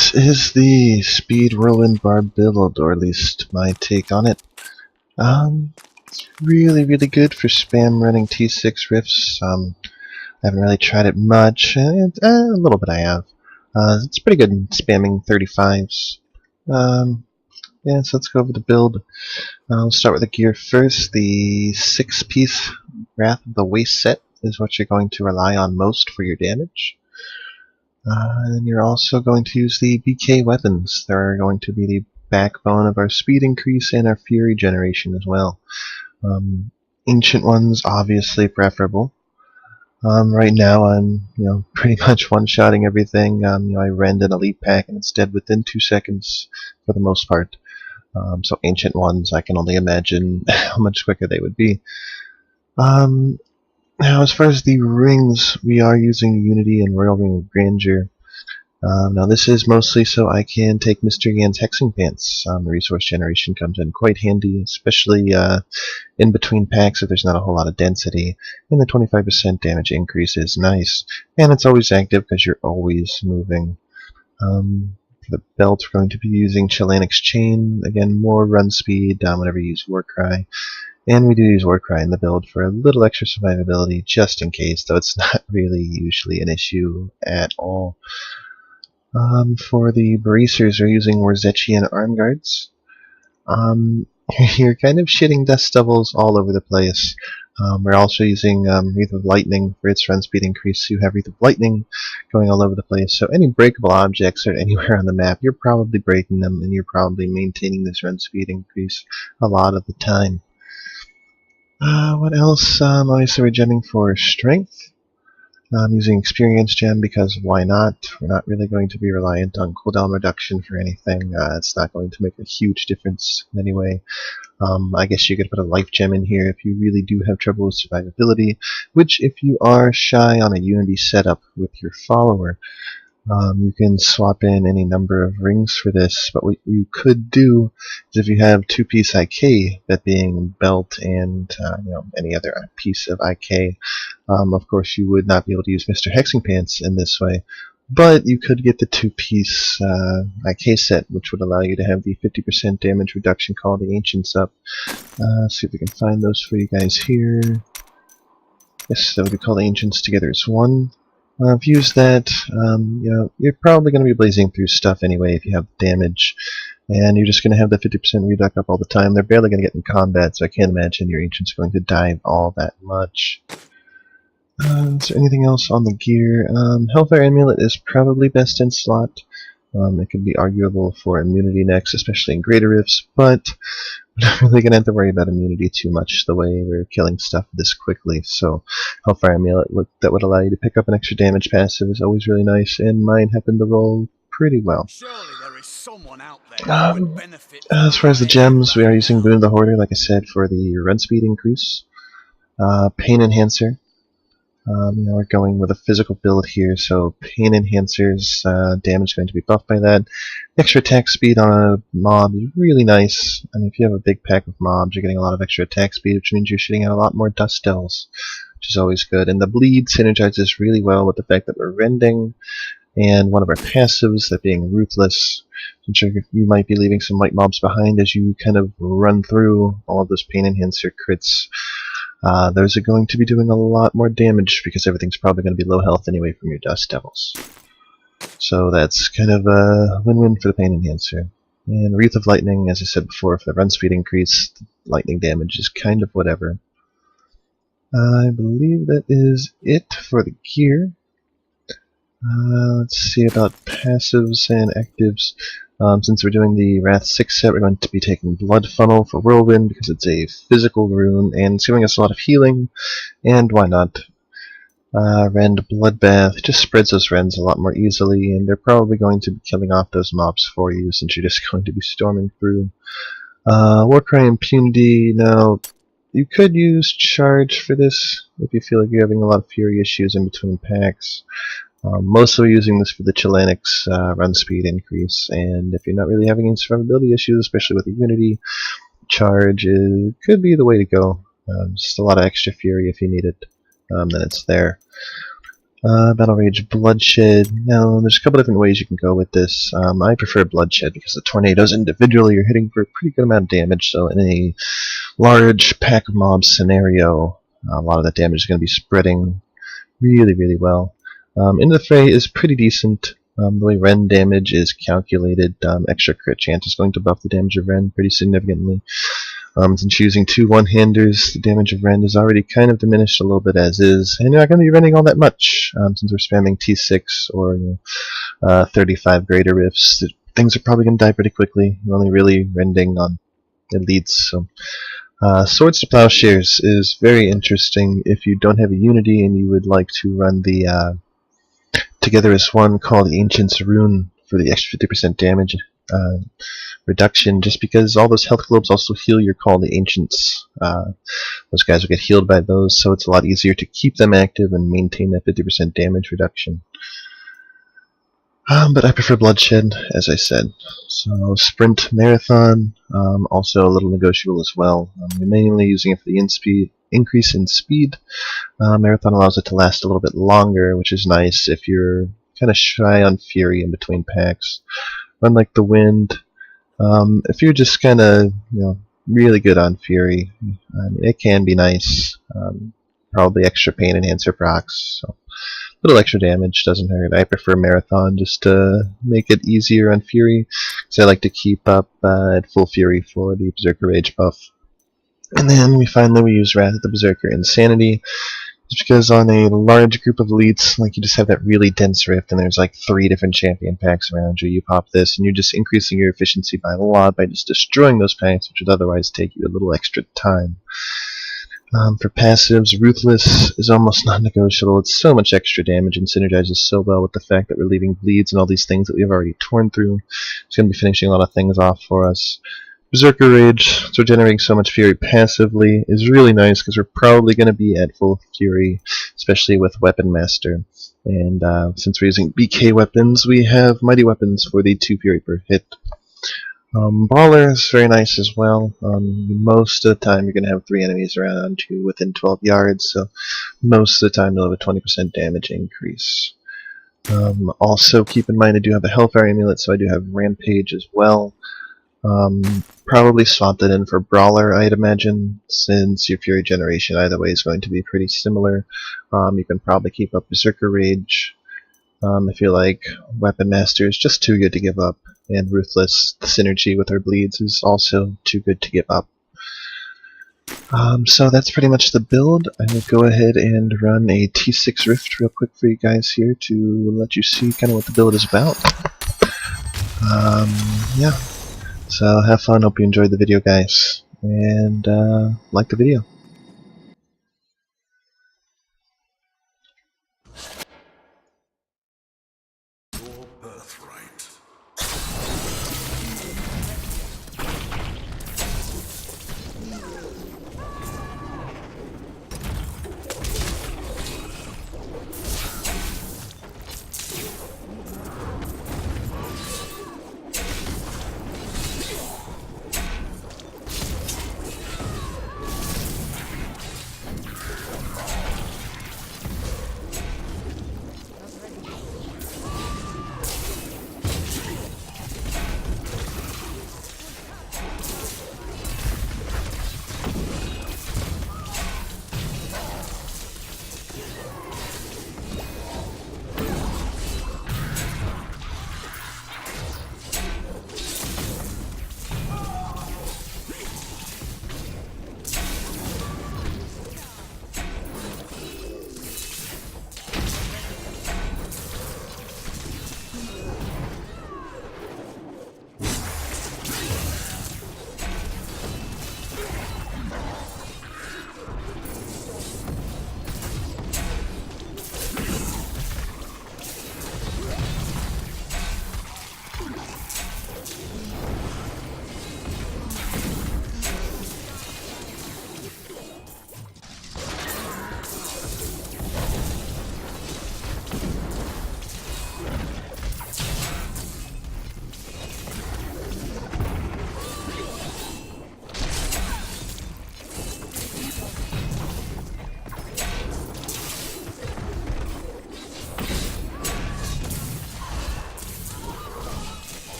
This is the Speed Whirlwind Barb build, or at least my take on it. It's really good for spam running T6 riffs. I haven't really tried it much. A little bit I have. It's pretty good in spamming 35s. Yeah, so let's go over the build. We'll start with the gear first. The 6-piece Wrath of the Waste set is what you're going to rely on most for your damage. And you're also going to use the BK weapons. They're going to be the backbone of our speed increase and our fury generation as well. Ancient ones, obviously preferable. Right now I'm, pretty much one-shotting everything. I rend an elite pack and it's dead within 2 seconds for the most part. So ancient ones, I can only imagine how much quicker they would be. Now, as far as the rings, we are using Unity and Royal Ring of Grandeur. Now, this is mostly so I can take Mr. Yan's Hexing Pants. Resource generation comes in quite handy, especially in between packs if there's not a whole lot of density. And the 25% damage increase is nice. And it's always active because you're always moving. For the belt, we're going to be using Chilanix Chain. Again, more run speed whenever you use Warcry. And we do use Warcry in the build for a little extra survivability, just in case, though it's not really usually an issue at all. For the bracers, we're using Warzechian Arm Guards. You're kind of shitting Dust Devils all over the place. We're also using Wreath of Lightning for its run speed increase, so you have Wreath of Lightning going all over the place. So any breakable objects are anywhere on the map, you're probably breaking them, and you're probably maintaining this run speed increase a lot of the time. What else? Obviously we're gemming for strength. I'm using experience gem because why not? We're not really going to be reliant on cooldown reduction for anything. It's not going to make a huge difference anyway. I guess you could put a life gem in here if you really do have trouble with survivability, which if you are shy on a Unity setup with your follower, you can swap in any number of rings for this, but what you could do is if you have 2-piece IK, that being belt and any other piece of IK, of course you would not be able to use Mr. Hexing Pants in this way, but you could get the 2-piece IK set, which would allow you to have the 50% damage reduction call the Ancients up. See if we can find those for you guys here. Yes, that would be called Ancients together as one. If you use that, you're probably going to be blazing through stuff anyway if you have damage, and you're just going to have the 50% reduct up all the time. They're barely going to get in combat, so I can't imagine your Ancient's going to die all that much. Is there anything else on the gear? Hellfire Amulet is probably best in slot. It could be arguable for immunity next, especially in greater rifts, but we're not really going to have to worry about immunity too much the way we're killing stuff this quickly. So Hellfire Amulet that would allow you to pick up an extra damage passive is always really nice, and mine happened to roll pretty well. As far as the gems, we are using Boon of the Hoarder, like I said, for the run speed increase. Pain Enhancer. We're going with a physical build here, so Pain Enhancer's damage is going to be buffed by that. Extra attack speed on a mob is really nice. I mean, if you have a big pack of mobs, you're getting a lot of extra attack speed, which means you're shooting out a lot more Dust Devils, which is always good. And the bleed synergizes really well with the fact that we're rending, and one of our passives, that being Ruthless, since you might be leaving some white mobs behind as you kind of run through all of those Pain Enhancer crits. Those are going to be doing a lot more damage because everything's probably going to be low health anyway from your Dust Devils. So that's kind of a win-win for the Pain Enhancer. And Wreath of Lightning, as I said before, for the run speed increase, lightning damage is kind of whatever. I believe that is it for the gear. Let's see about passives and actives. Since we're doing the Wrath 6 set, we're going to be taking Blood Funnel for Whirlwind because it's a physical rune and it's giving us a lot of healing, and why not? Rend Bloodbath just spreads those rends a lot more easily, and they're probably going to be killing off those mobs for you since you're just going to be storming through. Warcry Impunity, now you could use Charge for this if you feel like you're having a lot of fury issues in between packs. Mostly using this for the Chilanix run speed increase, and if you're not really having any survivability issues, especially with the Unity, Charge could be the way to go. Just a lot of extra fury if you need it, then it's there. Battle Rage Bloodshed. Now, there's a couple different ways you can go with this. I prefer Bloodshed because the tornadoes individually are hitting for a pretty good amount of damage, so in a large pack of mobs scenario, a lot of that damage is going to be spreading really, really well. Into the Fray is pretty decent. The way Ren damage is calculated, extra crit chance is going to buff the damage of Ren pretty significantly. Since using two one-handers, the damage of Ren is already kind of diminished a little bit as is, and you're not going to be renting all that much, since we're spamming T6 or 35 greater rifts. Things are probably going to die pretty quickly. You're only really rending on elites. So, Swords to Plowshares is very interesting if you don't have a Unity and you would like to run the Together as One called Ancient's Rune for the extra 50% damage reduction, just because all those health globes also heal your Call the Ancients. Those guys will get healed by those, so it's a lot easier to keep them active and maintain that 50% damage reduction. But I prefer Bloodshed, as I said. So Sprint Marathon, also a little negotiable as well. We're mainly using it for the increase in speed. Marathon allows it to last a little bit longer, which is nice if you're kind of shy on Fury in between packs. Run like the Wind. If you're just kind of, really good on Fury, it can be nice. Probably extra pain enhancer procs. So a little extra damage doesn't hurt. I prefer Marathon just to make it easier on Fury, because I like to keep up at full Fury for the Berserker Rage buff. And then we finally use Wrath of the Berserker Insanity, just because on a large group of elites, like you just have that really dense rift and there's like 3 different champion packs around you, you pop this and you're just increasing your efficiency by a lot by just destroying those packs, which would otherwise take you a little extra time. For passives, Ruthless is almost non-negotiable. It's so much extra damage and synergizes so well with the fact that we're leaving bleeds and all these things that we've already torn through. It's going to be finishing a lot of things off for us. Berserker Rage, so generating so much Fury passively is really nice because we're probably going to be at full Fury, especially with Weapon Master. And since we're using BK weapons, we have Mighty Weapons for the 2 Fury per hit. Brawler is very nice as well. Most of the time you're going to have 3 enemies around you within 12 yards, so most of the time you'll have a 20% damage increase. Also keep in mind I do have a Hellfire Amulet, so I do have Rampage as well. Probably swap that in for Brawler, I'd imagine, since your Fury generation either way is going to be pretty similar. You can probably keep up Berserker Rage. I feel like Weapon Master is just too good to give up, and Ruthless, the synergy with our bleeds, is also too good to give up. So that's pretty much the build. I will go ahead and run a T6 Rift real quick for you guys here to let you see kind of what the build is about. Yeah. So have fun, hope you enjoyed the video, guys, and like the video.